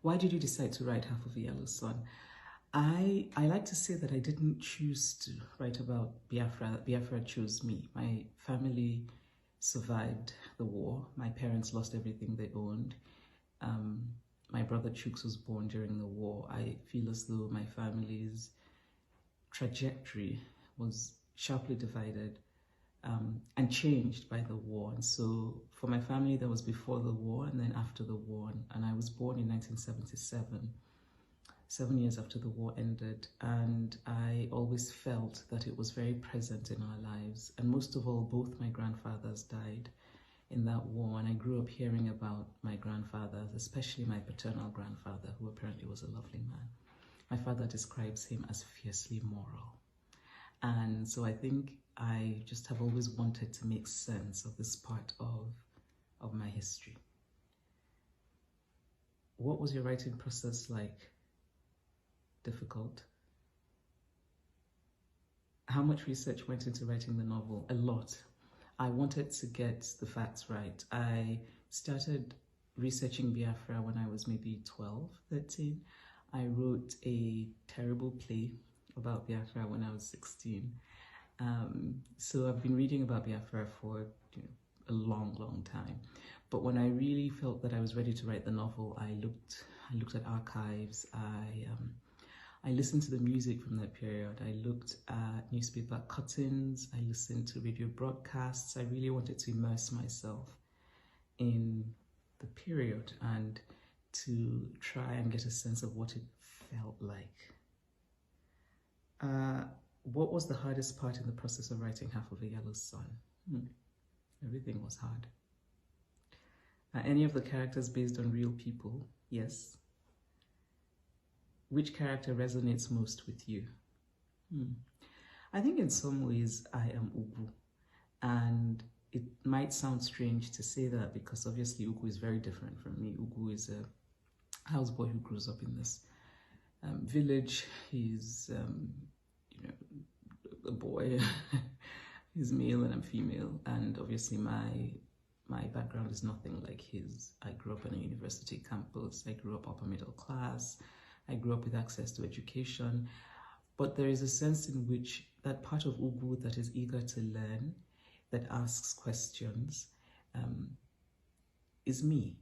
Why did you decide to write Half of a Yellow Sun? I like to say that I didn't choose to write about Biafra. Biafra chose me. My family survived the war. My parents lost everything they owned. My brother Chooks was born during the war. I feel as though my family's trajectory was sharply divided and changed by the war. And so for my family, that was before the war and then after the war. And I was born in 1977, 7 years after the war ended. And I always felt that it was very present in our lives. And most of all, both my grandfathers died in that war. And I grew up hearing about my grandfathers, especially my paternal grandfather, who apparently was a lovely man. My father describes him as fiercely moral. And so I think I just have always wanted to make sense of this part of my history. What was your writing process like? Difficult? How much research went into writing the novel? A lot. I wanted to get the facts right. I started researching Biafra when I was maybe 12, 13. I wrote a terrible play about Biafra when I was 16. So I've been reading about Biafra for a long time. But when I really felt that I was ready to write the novel, I looked at archives. I listened to the music from that period. I looked at newspaper cuttings. I listened to radio broadcasts. I really wanted to immerse myself in the period and to try and get a sense of what it felt like. What was the hardest part in the process of writing Half of a Yellow Sun? Everything was hard. Are any of the characters based on real people? Yes. Which character resonates most with you? I think in some ways I am Ugu. And it might sound strange to say that because obviously Ugu is very different from me. Ugu is a houseboy who grows up in this village. He's a boy. He's male and I'm female, and obviously my background is nothing like his. I grew up on a university campus. I grew up upper middle class. I grew up with access to education, but there is a sense in which that part of Ugu that is eager to learn, that asks questions, is me.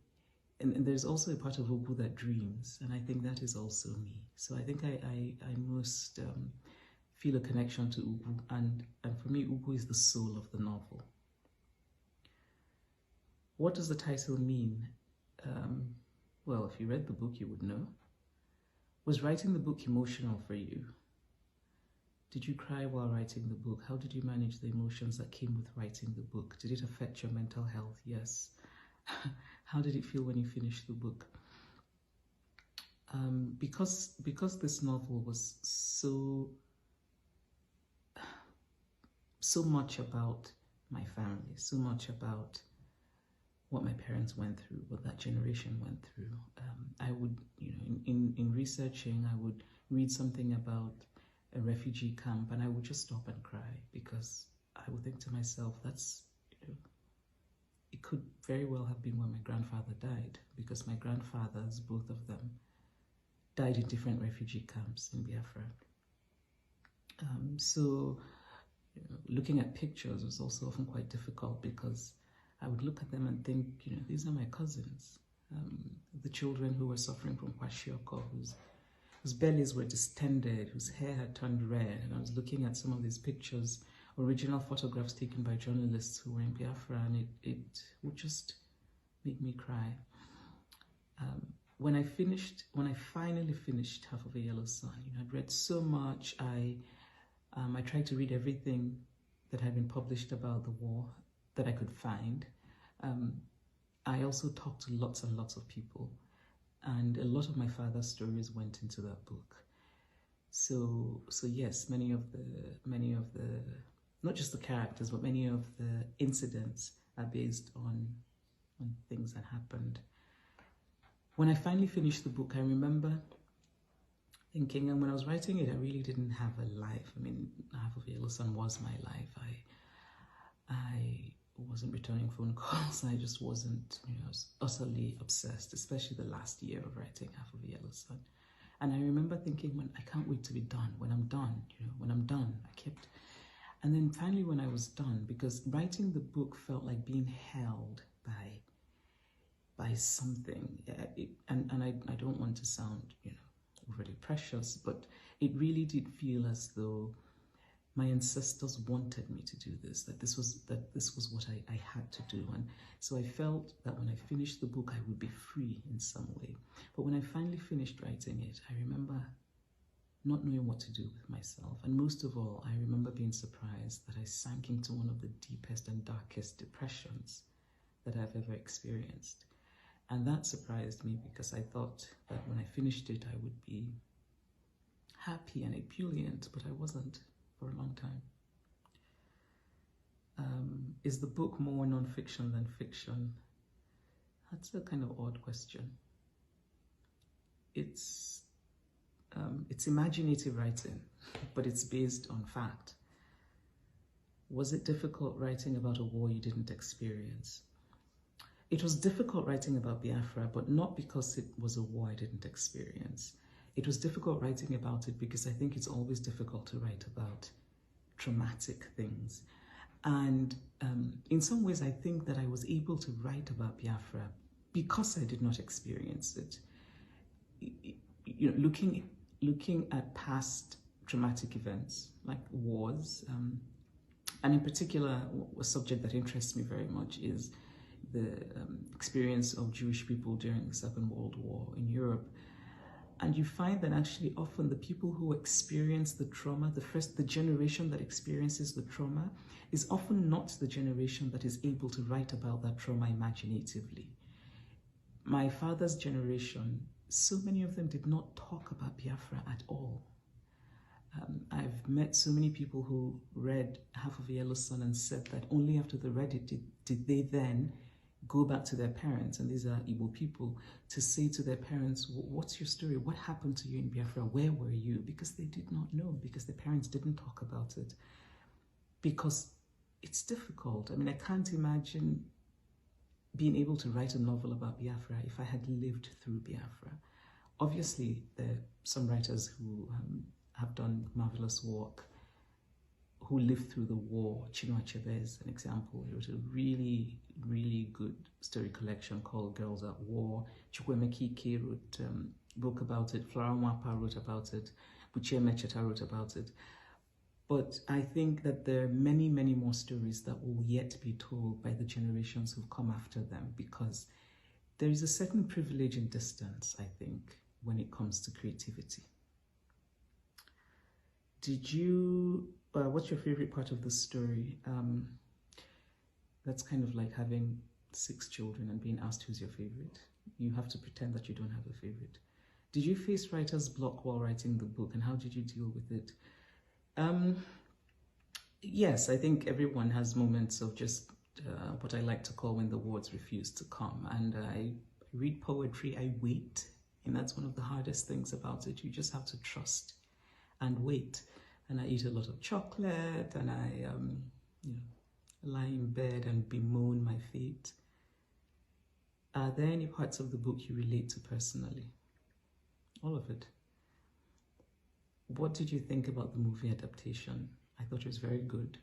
And there's also a part of Ugu that dreams, and I think that is also me. So I think I most feel a connection to Ugu, and for me, Ugu is the soul of the novel. What does the title mean? Well, if you read the book, you would know. Was writing the book emotional for you? Did you cry while writing the book? How did you manage the emotions that came with writing the book? Did it affect your mental health? Yes. How did it feel when you finished the book? Because this novel was so much about my family, so much about what my parents went through, what that generation went through. I would, in researching, I would read something about a refugee camp and I would just stop and cry because I would think to myself, that's, it could very well have been when my grandfather died, because my grandfathers, both of them, died in different refugee camps in Biafra. So looking at pictures was also often quite difficult because I would look at them and think, these are my cousins, the children who were suffering from kwashiorkor, whose bellies were distended, whose hair had turned red. And I was looking at some of these pictures, original photographs taken by journalists who were in Biafra, and it would just make me cry. When I finally finished Half of a Yellow Sun, I'd read so much. I tried to read everything that had been published about the war that I could find. I also talked to lots and lots of people, and a lot of my father's stories went into that book. So yes, many of the not just the characters, but many of the incidents are based on things that happened. When I finally finished the book, I remember thinking, and when I was writing it, I really didn't have a life. I mean, Half of a Yellow Sun was my life. I wasn't returning phone calls. I just wasn't, I was utterly obsessed, especially the last year of writing Half of a Yellow Sun. And I remember thinking, when I can't wait to be done, when I'm done, when I'm done, and then finally when I was done, because writing the book felt like being held by something, and I don't want to sound, overly precious, but it really did feel as though my ancestors wanted me to do this, that this was what I had to do. And so I felt that when I finished the book, I would be free in some way. But when I finally finished writing it, I remember not knowing what to do with myself. And most of all, I remember being surprised that I sank into one of the deepest and darkest depressions that I've ever experienced. And that surprised me, because I thought that when I finished it, I would be happy and ebullient, but I wasn't for a long time. Is the book more non-fiction than fiction? That's a kind of odd question. It's imaginative writing, but it's based on fact. Was it difficult writing about a war you didn't experience? It was difficult writing about Biafra, but not because it was a war I didn't experience. It was difficult writing about it because I think it's always difficult to write about traumatic things. And in some ways, I think that I was able to write about Biafra because I did not experience it. Looking at past traumatic events like wars, and in particular, a subject that interests me very much is the experience of Jewish people during the Second World War in Europe. And you find that actually often the people who experience the trauma, the generation that experiences the trauma, is often not the generation that is able to write about that trauma imaginatively. My father's generation, so many of them did not talk about Biafra at all. I've met so many people who read Half of a Yellow Sun and said that only after they read it did they then go back to their parents, and these are Igbo people, to say to their parents, what's your story? What happened to you in Biafra? Where were you? Because they did not know, because their parents didn't talk about it. Because it's difficult. I mean, I can't imagine being able to write a novel about Biafra if I had lived through Biafra. Obviously, there are some writers who have done marvelous work, who lived through the war. Chinua Achebe is an example. He wrote a really, really good story collection called Girls at War. Chukwuemeka Ike wrote a book about it. Flora Nwapa wrote about it. Buchie Mecheta wrote about it. But I think that there are many, many more stories that will yet be told by the generations who've come after them, because there is a certain privilege and distance, I think, when it comes to creativity. What's your favorite part of the story? That's kind of like having 6 children and being asked who's your favorite. You have to pretend that you don't have a favorite. Did you face writer's block while writing the book, and how did you deal with it? Yes, I think everyone has moments of just what I like to call when the words refuse to come. And I read poetry, I wait, and that's one of the hardest things about it. You just have to trust and wait. And I eat a lot of chocolate, and I lie in bed and bemoan my fate. Are there any parts of the book you relate to personally? All of it. What did you think about the movie adaptation? I thought it was very good.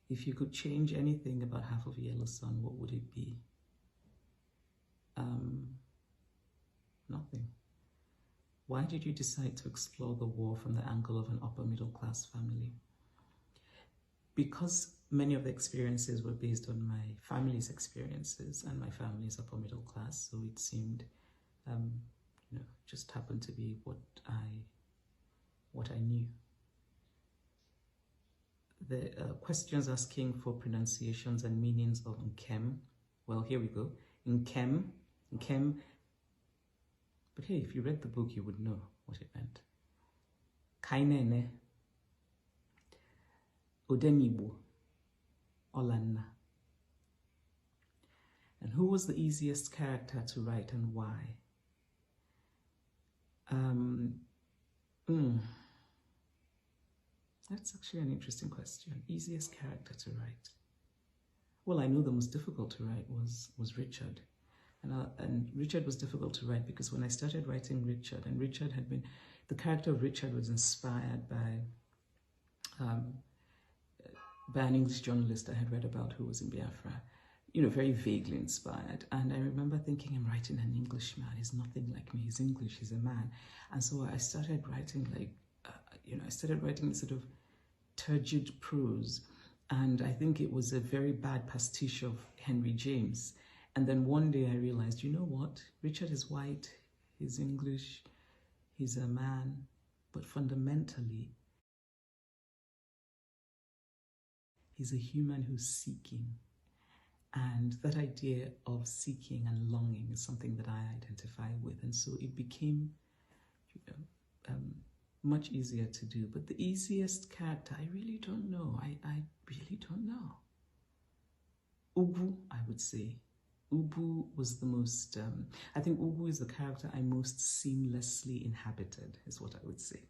If you could change anything about Half of a Yellow Sun, what would it be? Nothing. Why did you decide to explore the war from the angle of an upper middle class family? Because many of the experiences were based on my family's experiences, and my family is upper middle class, so it seemed, just happened to be what I knew. The questions asking for pronunciations and meanings of Nkem. Well, here we go. Nkem. But hey, if you read the book, you would know what it meant. Kainene. Odenibu. Olanna. And who was the easiest character to write, and why? That's actually an interesting question. Easiest character to write. Well, I know the most difficult to write was Richard. And Richard was difficult to write because when I started writing Richard, and Richard had been, the character of Richard was inspired by an English journalist I had read about who was in Biafra, you know, very vaguely inspired. And I remember thinking, I'm writing an Englishman. He's nothing like me. He's English. He's a man. And so I started writing I started writing sort of turgid prose. And I think it was a very bad pastiche of Henry James. And then one day I realized, you know what? Richard is white. He's English. He's a man. But fundamentally, he's a human who's seeking. And that idea of seeking and longing is something that I identify with. And so it became much easier to do. But the easiest character, I really don't know. I really don't know. Ubu, I would say. Ubu was the most, I think Ubu is the character I most seamlessly inhabited, is what I would say.